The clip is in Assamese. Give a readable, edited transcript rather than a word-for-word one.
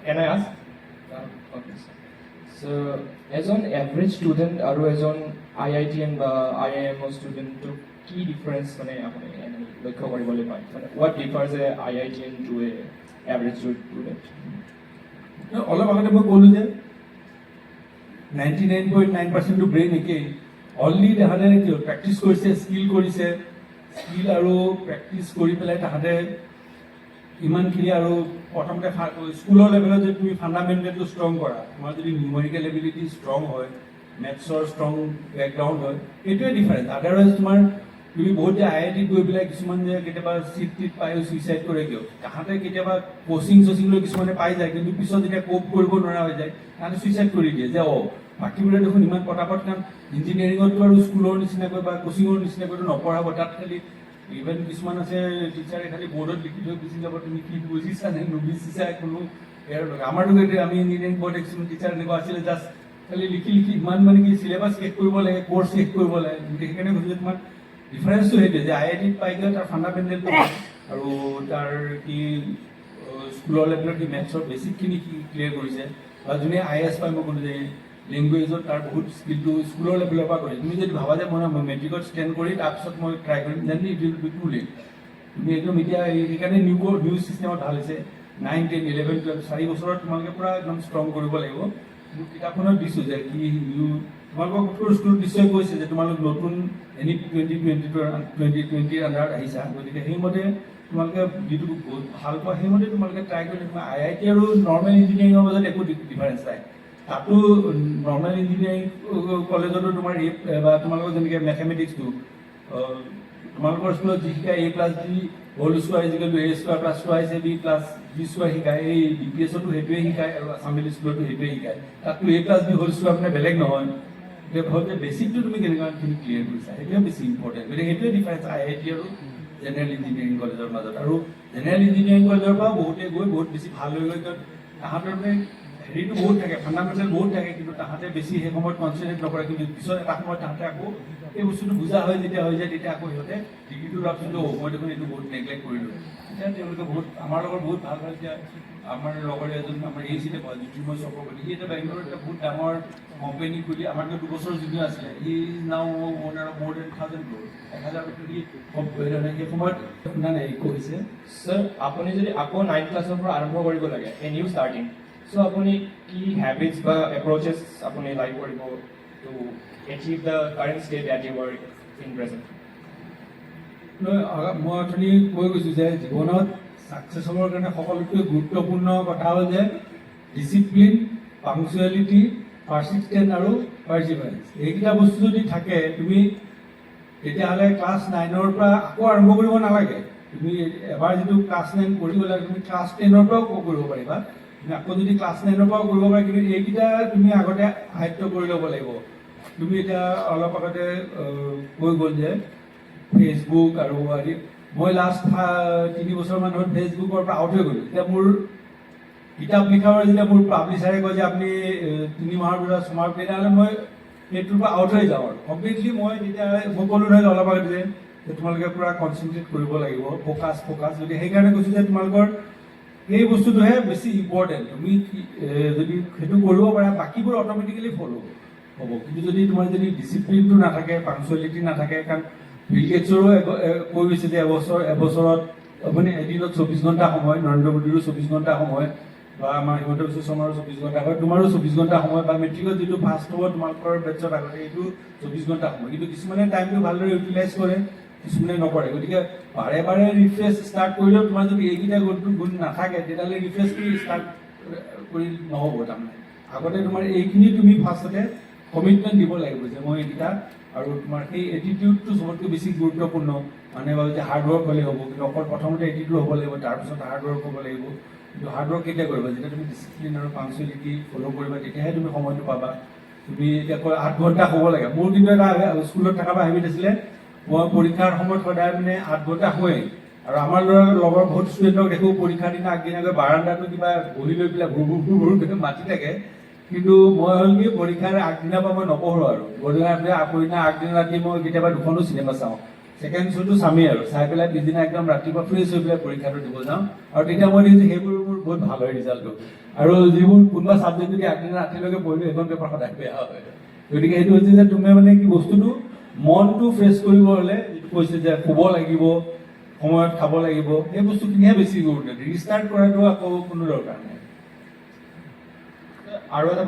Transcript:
Can I ask? Okay. So, as an average student, or as an IITM বা IIM student, to key difference মানে আপুনি লক্ষ্য কৰিবলৈ পায় মানে what differs a IITM to a average student? অলপ আগতে মই ক'লোঁ যে 99.9% টো ব্ৰেইন একেই অনলি তাহাঁতে প্ৰেক্টিচ কৰিছে স্কিল কৰিছে স্কিল আৰু প্ৰেক্টিচ কৰি পেলাই তাহাঁতে ইমানখিনি আৰু প্ৰথমতে স্কুলৰ লেভেলত যদি তুমি ফাণ্ডামেণ্টেলটো ষ্ট্ৰং কৰা তোমাৰ যদি নিউমেৰিকেল এবিলিটি ষ্ট্ৰং হয় মেথছৰ ষ্ট্ৰং বেকগ্ৰাউণ্ড হয় সেইটোৱে ডিফাৰেঞ্চ আদাৰৱাইজ তোমাৰ তুমি বহুত যে IITত গৈ পেলাই কিছুমান যে কেতিয়াবা চিট টিট পায়ো চুইচাইড কৰে কিয় তাহাঁতে কেতিয়াবা কোচিং চচিং লৈ কিছুমানে পাই যায় কিন্তু পিছত যেতিয়া কোপ কৰিব নোৱাৰা হৈ যায় তাহাঁতে চুইচাইড কৰি দিয়ে যে বাকীবোৰে দেখোন ইমান পটাপট কাৰণ ইঞ্জিনিয়াৰিঙততো আৰু স্কুলৰ নিচিনাকৈ বা কোচিঙৰ নিচিনাকৈতো নপঢ়াব তাত খালি ইভেন কিছুমান আছে টিচাৰে খালি বৰ্ডত লিখি থৈ গুচি যাব তুমি কি বুজিছা নে নুবুজিছা কোনো আমাৰতো আমি ইঞ্জিনিয়াৰিং পঢ়ি কিছুমান টিচাৰ এনেকুৱা আছিলে জাষ্ট খালি লিখি লিখি ইমান মানে কি চিলেবাছ শেষ কৰিব লাগে কোৰ্চ শেষ কৰিব লাগে সেইকাৰণে কৈছোঁ তোমাৰ ডিফাৰেঞ্চটো সেইটোৱে যে IITত পাই গ'লে তাৰ ফাণ্ডামেণ্টেলটো আৰু তাৰ কি স্কুলৰ লেভেলত কি মেথছৰ বেছিকখিনি কি ক্লিয়াৰ কৰিছে বা যোনে IAS পাই মই ক'লোঁ যে লেংগুৱেজত তাৰ বহুত স্কিলটো স্কুলৰ লেভেলৰ পৰা কৰিছে তুমি যদি ভাবা যে মই মেট্ৰিকত ষ্টেণ্ড কৰি তাৰপিছত মই ট্ৰাই কৰিম then it will be too late তুমি একদম এতিয়া সেইকাৰণে নিউ ছিষ্টেমত ভাল হৈছে 9, 10, 11, 12 4 বছৰত তোমালোকে পূৰা একদম ষ্ট্ৰং কৰিব লাগিব মোক কিতাপখনত দিছোঁ যে কি তোমালোকৰ স্কুলত নিশ্চয় কৈছে যে তোমালোক নতুন NEP 2020 আণ্ডাৰত আহিছা গতিকে সেইমতে তোমালোকে যিটো ভাল পোৱা সেইমতে তোমালোকে ট্ৰাই কৰি তোমাৰ IIT আৰু নৰ্মেল ইঞ্জিনিয়াৰিঙৰ মাজত একো ডিফাৰেঞ্চ নাই তাতো নৰ্মেল ইঞ্জিনিয়াৰিং কলেজতো তোমাৰ বা তোমালোকৰ যেনেকৈ মেথমেটিক্সটো তোমালোকৰ স্কুলত যি শিকায় A+D whole square ইজিকেলটো A² + 2AC B + B² শিকায় এই DPSতো সেইটোৱে শিকায় আৰু আছামিজ স্কুলতো সেইটোৱে শিকায় তাতো A+B হোল স্কোৱাৰ মানে বেলেগ নহয় এতিয়া ভাবোঁ যে বেছিকটো তুমি কেনেকুৱাখিনি ক্লিয়াৰ কৰিছা সেইটোৱে বেছি ইম্পৰ্টেণ্ট গতিকে সেইটোৱে ডিফাৰেঞ্চ IIT আৰু জেনেৰেল ইঞ্জিনিয়াৰিং কলেজৰ মাজত আৰু জেনেৰেল ইঞ্জিনিয়াৰিং কলেজৰ পৰা বহুতে গৈ বহুত বেছি ভাল হৈ গৈ কাৰণ তাহাঁতৰ মানে হেৰিটো বহুত থাকে ফাণ্ডামেণ্টেল বহুত থাকে কিন্তু তাহাঁতে বেছি সেই সময়ত কনচেনট্ৰেট নকৰে কিন্তু পিছত এটা সময়ত তাহাঁতে আকৌ এই বস্তুটো বুজা হয় যেতিয়া হৈ যায় তেতিয়া আকৌ সিহঁতে ডিগ্ৰীটো লোৱাৰ পিছত মই দেখোন এইটো বহুত নেগলেক্ট কৰিলোঁ তেতিয়া তেওঁলোকে বহুত আমাৰ লগত বহুত ভাল হয় এতিয়া আমাৰ লগৰ এজন আমাৰ ACতে পঢ়ে জ্যোতিৰ্ময় চক্ৰৱৰ্তী সি এতিয়া বেংগলোৰত এটা বহুত ডাঙৰ কোম্পানী খুলি আমাতকৈ 2 বছৰ জুনিয়ৰ আছিলে he is now owner of মোৰ দেন 1,000 crore 1,000 কোটি সেই সময়ত শুনা নাই কৈছে স্যাৰ আপুনি যদি আকৌ 9th ক্লাছৰ পৰা আৰম্ভ কৰিব লাগে এ নিউ ষ্টাৰ্টিং চ' আপুনি কি হেবিটছ বা এপ্ৰ'চেছ আপুনি লাইক কৰিব to achieve the current state at you are in present মই অথনি কৈ গৈছোঁ যে জীৱনত ছাকচেছ হ'বৰ কাৰণে সকলোতকৈ গুৰুত্বপূৰ্ণ কথা হ'ল যে ডিচিপ্লিন পাংচুৱেলিটি পাৰ্চিষ্টেণ্ট আৰু পাৰ্চিভাৰেঞ্চ এইকেইটা বস্তু যদি থাকে তুমি তেতিয়াহ'লে ক্লাছ 9ৰ পৰা আকৌ আৰম্ভ কৰিব নালাগে তুমি এবাৰ যিটো ক্লাছ 9 কৰি গ'লা তুমি ক্লাছ 10ৰ পৰাও কৰিব পাৰিবা তুমি আকৌ যদি ক্লাছ 9ৰ পৰাও কৰিব পাৰা কিন্তু এইকেইটা তুমি আগতে আয়ত্ব কৰি ল'ব লাগিব তুমি এতিয়া অলপ আগতে কৈ গ'ল যে ফেচবুক আৰু মই লাষ্ট 3 বছৰমান হ'ল ফেচবুকৰ পৰা আউট হৈ গ'লোঁ এতিয়া মোৰ কিতাপ লিখাৰ যেতিয়া মোৰ পাব্লিচাৰে কয় যে আপুনি 3 মাহৰ ভিতৰত 6 মাহৰ তেতিয়াহ'লে মই সেইটোৰ পৰা আউট হৈ যাওঁ আৰু কমপ্লিটলি মই তেতিয়া মই ক'লোঁ নহয় অলপ আগতে যে তোমালোকে পূৰা কনচেনট্ৰেট কৰিব লাগিব ফ'কাছ যদি সেইকাৰণে কৈছোঁ যে তোমালোকৰ সেই বস্তুটোহে বেছি ইম্পৰ্টেণ্ট তুমি যদি সেইটো কৰিব পাৰা বাকীবোৰ অট'মেটিকেলি ফ'ল' হ'ব কিন্তু যদি তোমাৰ যদি ডিচিপ্লিনটো নাথাকে পাংচুৱেলিটি নাথাকে কাৰণ বিল গেটছৰো কৈ গৈছে যে এবছৰত মানে এদিনত 24 ঘণ্টা সময় নৰেন্দ্ৰ মোদীৰো 24 ঘণ্টা সময় বা আমাৰ হিমন্ত বিশ্ব শৰ্মাৰো 24 ঘণ্টা হয় তোমাৰো 24 ঘণ্টা সময় বা মেট্ৰিকত যিটো ফাৰ্ষ্ট হ'ব তোমালোকৰ বেটছত আগতে এইটো 24 ঘণ্টা সময় কিন্তু কিছুমানে টাইমটো ভালদৰে ইউটিলাইজ কৰে কিছুমানে নকৰে গতিকে বাৰে বাৰে ৰিফ্ৰেছ ষ্টাৰ্ট কৰিলেও তোমাৰ যদি এইকেইটা গুণ নাথাকে তেতিয়াহ'লে ৰিফ্ৰেছ কৰি ষ্টাৰ্ট কৰি নহ'ব তাৰমানে আগতে তোমাৰ এইখিনি তুমি ফাৰ্ষ্টতে কমিটমেণ্ট দিব লাগিব যে মই এইকেইটা আৰু তোমাৰ সেই এটিটিউডটো চবতকৈ বেছি গুৰুত্বপূৰ্ণ মানে বাৰু যে হাৰ্ডৱৰ্ক হ'লে হ'ব কিন্তু অকল প্ৰথমতে এটিটিউড হ'ব লাগিব তাৰপিছত হাৰ্ডৱৰ্ক হ'ব লাগিব কিন্তু হাৰ্ডৱৰ্ক কেতিয়া কৰিবা যেতিয়া তুমি ডিচিপ্লিন আৰু পাংচুৱেলিটি ফ'ল' কৰিবা তেতিয়াহে তুমি সময়টো পাবা তুমি এতিয়া কয় 8 ঘণ্টা হ'ব লাগে মোৰ কিন্তু এটা স্কুলত থকা বা হেবিট আছিলে মই পৰীক্ষাৰ সময়ত সদায় মানে 8 ঘণ্টা শুৱেই আৰু আমাৰ লগৰ বহুত ষ্টুডেণ্টক দেখোঁ পৰীক্ষাৰ দিনা আগদিনাকৈ বাৰাণ্ডাটো কিবা বহি লৈ পেলাই ভুৰ কিন্তু মাতি থাকে কিন্তু মই হ'ল কি পৰীক্ষাৰ আগদিনাৰ পৰা মই নপঢ়োঁ আৰু আগদিনা ৰাতি মই কেতিয়াবা 2খনো চিনেমা চাওঁ ছেকেণ্ড শ্ব'টো চামেই আৰু চাই পেলাই পিছদিনা একদম ৰাতিপুৱা ফ্ৰেছ হৈ পেলাই পৰীক্ষাটো দিব যাওঁ আৰু তেতিয়া মই দেখিছোঁ সেইবোৰ মোৰ বহুত ভাল হয় ৰিজাল্টটো আৰু যিবোৰ কোনোবা ছাবজেক্ট যদি আগদিনা ৰাতিলৈকে পঢ়িলোঁ সেইখন পেপাৰ সদায় বেয়া হয় গতিকে সেইটো হৈছে যে তুমি মানে কি বস্তুটো মনটো ফ্ৰেছ কৰিব হ'লে যিটো কৈছে যে শুব লাগিব সময়ত খাব লাগিব সেই বস্তুখিনিহে বেছি গুৰুত্ব ৰিষ্টাৰ্ট কৰাটো আকৌ কোনো দৰকাৰ নাই আৰু এটা